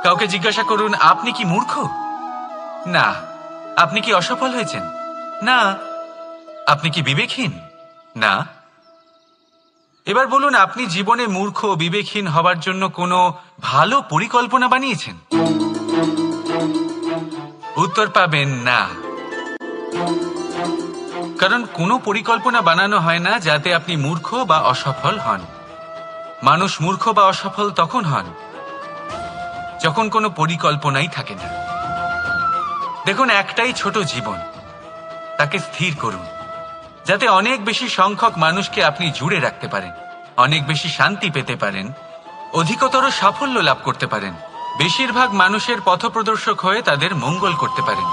কাউকে জিজ্ঞাসা করুন, আপনি কি মূর্খ? না। আপনি কি অসফল হয়েছেন? না। আপনি কি বিবেকহীন? না। এবার বলুন, আপনি জীবনে মূর্খ ও বিবেকহীন হবার জন্য কোনো ভালো পরিকল্পনা বানিয়েছেন? উত্তর পাবেন না। কারণ কোনো পরিকল্পনা বানানো হয় না যাতে আপনি মূর্খ বা অসফল হন। মানুষ মূর্খ বা অসফল তখন হন যখন কোনো পরিকল্পনাই থাকে না। দেখুন, একটাই ছোট জীবন, তাকে স্থির করুন যাতে অনেক বেশি সংখ্যক মানুষকে আপনি জুড়ে রাখতে পারেন, অনেক বেশি শান্তি পেতে পারেন, অধিকতর সাফল্য লাভ করতে পারেন, বেশিরভাগ মানুষের পথপ্রদর্শক হয়ে তাদের মঙ্গল করতে পারেন।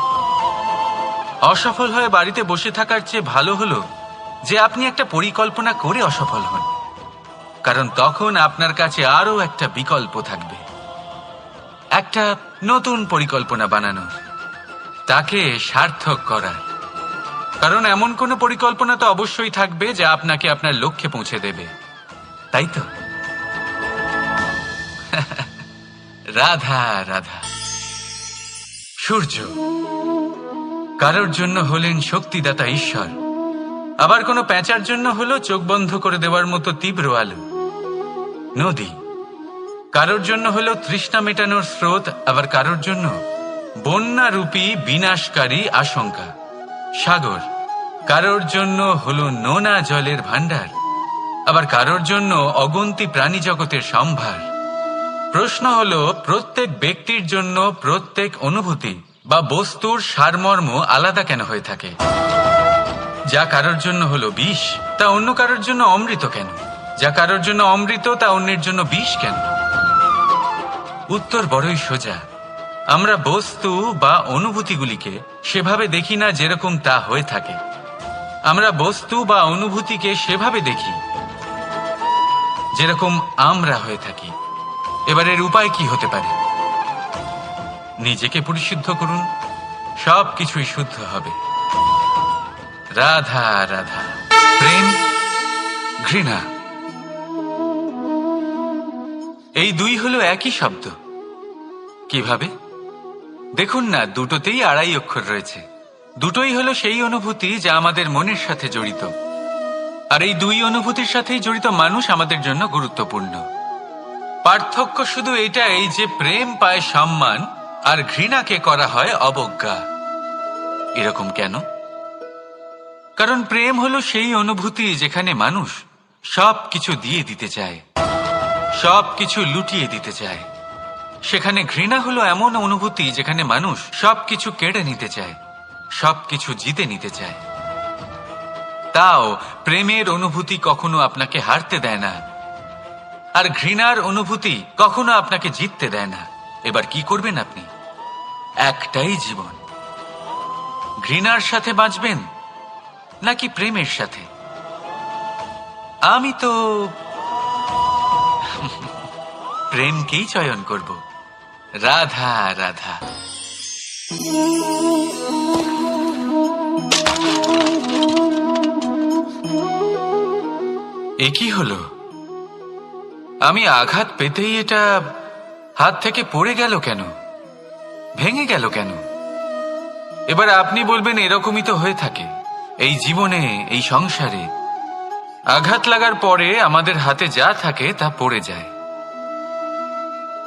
অসফল হয়ে বাড়িতে বসে থাকার চেয়ে ভালো হলো যে আপনি একটা পরিকল্পনা করে অসফল হন, কারণ তখন আপনার কাছে আরো একটা বিকল্প থাকবে, একটা নতুন পরিকল্পনা বানানোর, তাকে সার্থক করার। কারণ এমন কোনো পরিকল্পনা তো অবশ্যই থাকবে যা আপনাকে আপনার লক্ষ্যে পৌঁছে দেবে, তাই তো? রাধা রাধা। সূর্য কারোর জন্য হলেন শক্তিদাতা ঈশ্বর, আবার কোনো প্যাঁচার জন্য হলো চোখ বন্ধ করে দেওয়ার মতো তীব্র আলো। নদী কারোর জন্য হলো তৃষ্ণা মেটানোর স্রোত, আবার কারোর জন্য বন্যারূপী বিনাশকারী আশঙ্কা। সাগর কারোর জন্য হলো নোনা জলের ভান্ডার, আবার কারোর জন্য অগন্তি প্রাণী জগতের সম্ভার। প্রশ্ন হলো, প্রত্যেক ব্যক্তির জন্য প্রত্যেক অনুভূতি বা বস্তুর সারমর্ম আলাদা কেন হয়ে থাকে? যা কারোর জন্য হলো বিষ, তা অন্য কারোর জন্য অমৃত কেন? যা কারোর জন্য অমৃত, তা অন্যের জন্য বিষ কেন? উত্তর বড়ই সোজা। আমরা বস্তু বা অনুভূতিগুলিকে সেভাবে দেখি না যেরকম তা হয়ে থাকে। আমরা বস্তু বা অনুভূতিকে সেভাবে দেখি যেরকম আমরা হয়ে থাকি। এবার এর উপায় কি হতে পারে? নিজেকে পরিশুদ্ধ করুন, সব কিছুই শুদ্ধ হবে। রাধা রাধা। প্রেম, ঘৃণা, এই দুই হলো একই শব্দ। কিভাবে? দেখুন না, দুটোতেই আড়াই অক্ষর রয়েছে। দুটোই হলো সেই অনুভূতি যা আমাদের মনের সাথে জড়িত, আর এই দুই অনুভূতির সাথেই জড়িত মানুষ আমাদের জন্য গুরুত্বপূর্ণ। পার্থক্য শুধু এটাই যে প্রেম পায় সম্মান আর ঘৃণাকে করা হয় অবজ্ঞা। এরকম কেন? কারণ প্রেম হলো সেই অনুভূতি যেখানে মানুষ সব কিছু দিয়ে দিতে চায়, সব কিছু লুটিয়ে দিতে চায়। সেখানে ঘৃণা হলো এমন অনুভূতি যেখানে মানুষ সবকিছু কেড়ে নিতে চায়, সবকিছু জিতে নিতে চায়। তাও প্রেমের অনুভূতি কখনো আপনাকে হারতে দেয় না, আর ঘৃণার অনুভূতি কখনো আপনাকে জিততে দেয় না। এবার কি করবেন আপনি? একটাই জীবন, ঘৃণার সাথে বাঁচবেন নাকি প্রেমের সাথে? আমি তো প্রেমকেই চয়ন করব। রাধা রাধা। এ কি হলো? আমি আঘাত পেতেই এটা হাত থেকে পড়ে গেল কেন? ভেঙে গেল কেন? এবার আপনি বলবেন, এরকমই তো হয়ে থাকে এই জীবনে, এই সংসারে। আঘাত লাগার পরে আমাদের হাতে যা থাকে তা পড়ে যায়,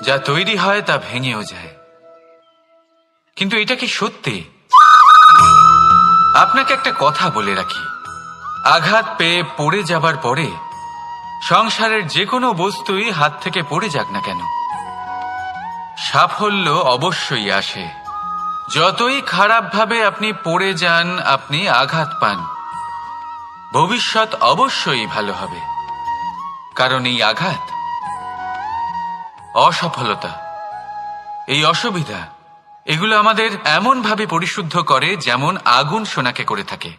যা তৈরি হয় তা ভেঙেও যায়। কিন্তু এটা কি সত্যি? আপনাকে একটা কথা বলে রাখি, আঘাত পেয়ে পড়ে যাবার পরে সংসারের যে কোনো বস্তুই হাত থেকে পড়ে যাক না কেন, সাফল্য অবশ্যই আসে। যতই খারাপভাবে আপনি পড়ে যান, আপনি আঘাত পান, ভবিষ্যৎ অবশ্যই ভালো হবে। কারণ এই আঘাত, অসফলতা, এই অসুবিধা, এগুলো আমাদের এমন ভাবে পরিশুদ্ধ করে যেমন আগুন সোনাকে করে থাকে।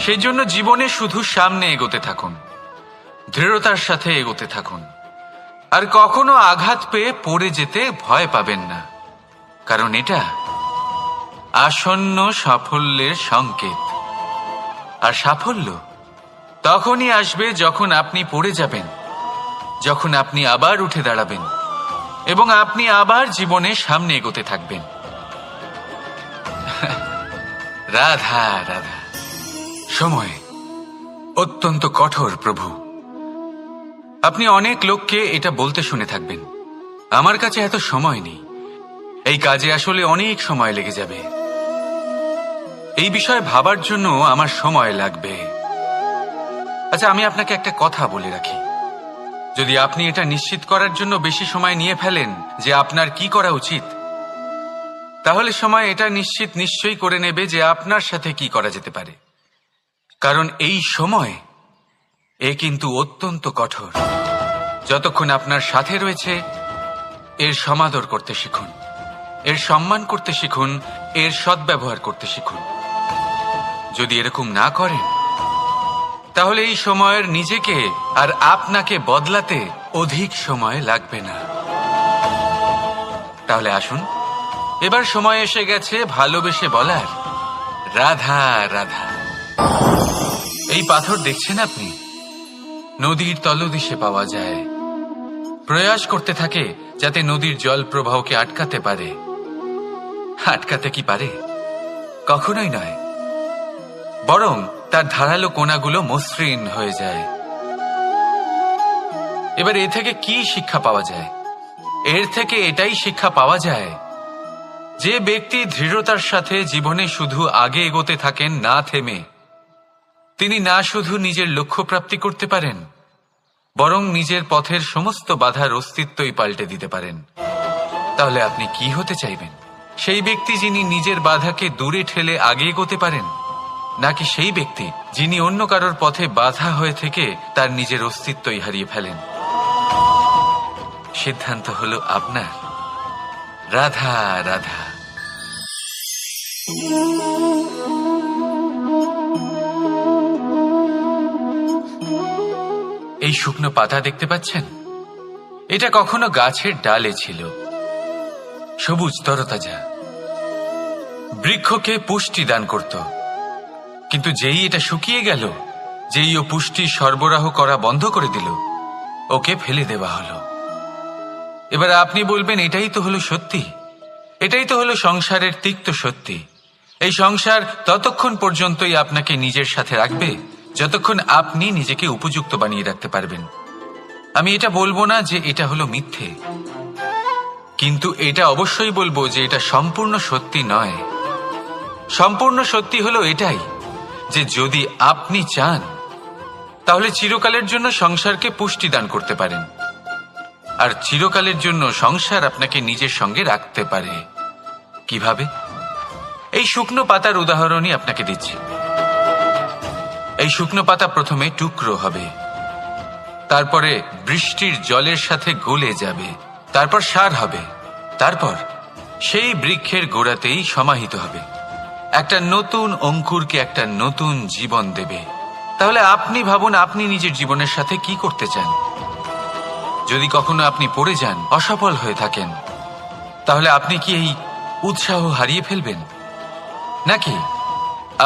সেই জন্য জীবনে শুধু সামনে এগোতে থাকুন, দৃঢ়তার সাথে এগোতে থাকুন, আর কখনো আঘাত পেয়ে পড়ে যেতে ভয় পাবেন না। কারণ এটা আসন্ন সাফল্যের সংকেত। আর সাফল্য তখনই আসবে যখন আপনি পড়ে যাবেন, যখন আপনি আবার উঠে দাঁড়াবেন, এবং আপনি আবার জীবনে সামনে এগোতে থাকবেন। রাধা রাধা। সময় অত্যন্ত কঠোর প্রভু। আপনি অনেক লোককে এটা বলতে শুনে থাকবেন, আমার কাছে এত সময় নেই, এই কাজে আসলে অনেক সময় লেগে যাবে, এই বিষয়ে ভাবার জন্য আমার সময় লাগবে। আচ্ছা, আমি আপনাকে একটা কথা বলে রাখি, যদি আপনি এটা নিশ্চিত করার জন্য বেশি সময় নিয়ে ফেলেন যে আপনার কি করা উচিত, তাহলে সময় এটা নিশ্চয়ই করে নেবে যে আপনার সাথে কি করা যেতে পারে। কারণ এই সময় কিন্তু অত্যন্ত কঠোর। যতক্ষণ আপনার সাথে রয়েছে এর সমাদর করতে শিখুন, এর সম্মান করতে শিখুন, এর সদ্ব্যবহার করতে শিখুন। যদি এরকম না করেন তাহলে এই সময়ের নিজেকে আর আপনাকে বদলাতে অধিক সময় লাগবে না। তাহলে আসুন, এবার সময় এসে গেছে ভালোবেসে বলার রাধা রাধা। এই পাথর দেখছেন আপনি, নদীর তলদেশে পাওয়া যায়। প্রয়াস করতে থাকে যাতে নদীর জল প্রবাহকে আটকাতে পারে। আটকাতে কি পারে? কখনোই নয়, বরং তার ধারালো কোণাগুলো মসৃণ হয়ে যায়। এবার এ থেকে কি শিক্ষা পাওয়া যায়? এর থেকে এটাই শিক্ষা পাওয়া যায় যে ব্যক্তি দৃঢ়তার সাথে জীবনে শুধু আগে এগোতে থাকেন না থেমে, তিনি না শুধু নিজের লক্ষ্য প্রাপ্তি করতে পারেন, বরং নিজের পথের সমস্ত বাধার অস্তিত্বই পাল্টে দিতে পারেন। তাহলে আপনি কি হতে চাইবেন? সেই ব্যক্তি যিনি নিজের বাধাকে দূরে ঠেলে আগে এগোতে পারেন, নাকি সেই ব্যক্তি যিনি অন্য কারোর পথে বাধা হয়ে থেকে তার নিজের অস্তিত্বই হারিয়ে ফেলেন? সিদ্ধান্ত হলো আপনার। রাধা রাধা। এই শুকনো পাতা দেখতে পাচ্ছেন? এটা কখনো গাছের ডালে ছিল, সবুজ তরতাজা, বৃক্ষকে পুষ্টি দান করত। কিন্তু যেই এটা শুকিয়ে গেল, যেই ও পুষ্টি সরবরাহ করা বন্ধ করে দিল, ওকে ফেলে দেওয়া হলো। এবার আপনি বলবেন, এটাই তো হলো সত্যি, এটাই তো হলো সংসারের তিক্ত সত্যি। এই সংসার ততক্ষণ পর্যন্তই আপনাকে নিজের সাথে রাখবে যতক্ষণ আপনি নিজেকে উপযুক্ত বানিয়ে রাখতে পারবেন। আমি এটা বলবো না যে এটা হলো মিথ্যে, কিন্তু এটা অবশ্যই বলবো যে এটা সম্পূর্ণ সত্যি নয়। সম্পূর্ণ সত্যি হলো এটাই যে যদি আপনি চান তাহলে চিরকালের জন্য সংসারকে পুষ্টি দান করতে পারেন, আর চিরকালের জন্য সংসার আপনাকে নিজের সঙ্গে রাখতে পারে। কিভাবে? এই শুকনো পাতার উদাহরণই আপনাকে দিচ্ছি। এই শুকনো পাতা প্রথমে টুকরো হবে, তারপরে বৃষ্টির জলের সাথে গলে যাবে, তারপর সার হবে, তারপর সেই বৃক্ষের গোড়াতেই সমাহিত হবে, একটা নতুন অঙ্কুরকে একটা নতুন জীবন দেবে। তাহলে আপনি ভাবুন, আপনি নিজের জীবনের সাথে কি করতে চান? যদি কখনো আপনি পড়ে যান, অসফল হয়ে থাকেন, তাহলে আপনি কি এই উৎসাহ হারিয়ে ফেলবেন, নাকি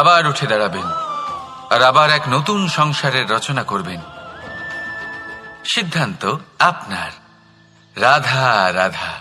আবার উঠে দাঁড়াবেন আর আবার এক নতুন সংসারের রচনা করবেন? সিদ্ধান্ত আপনার। রাধা রাধা।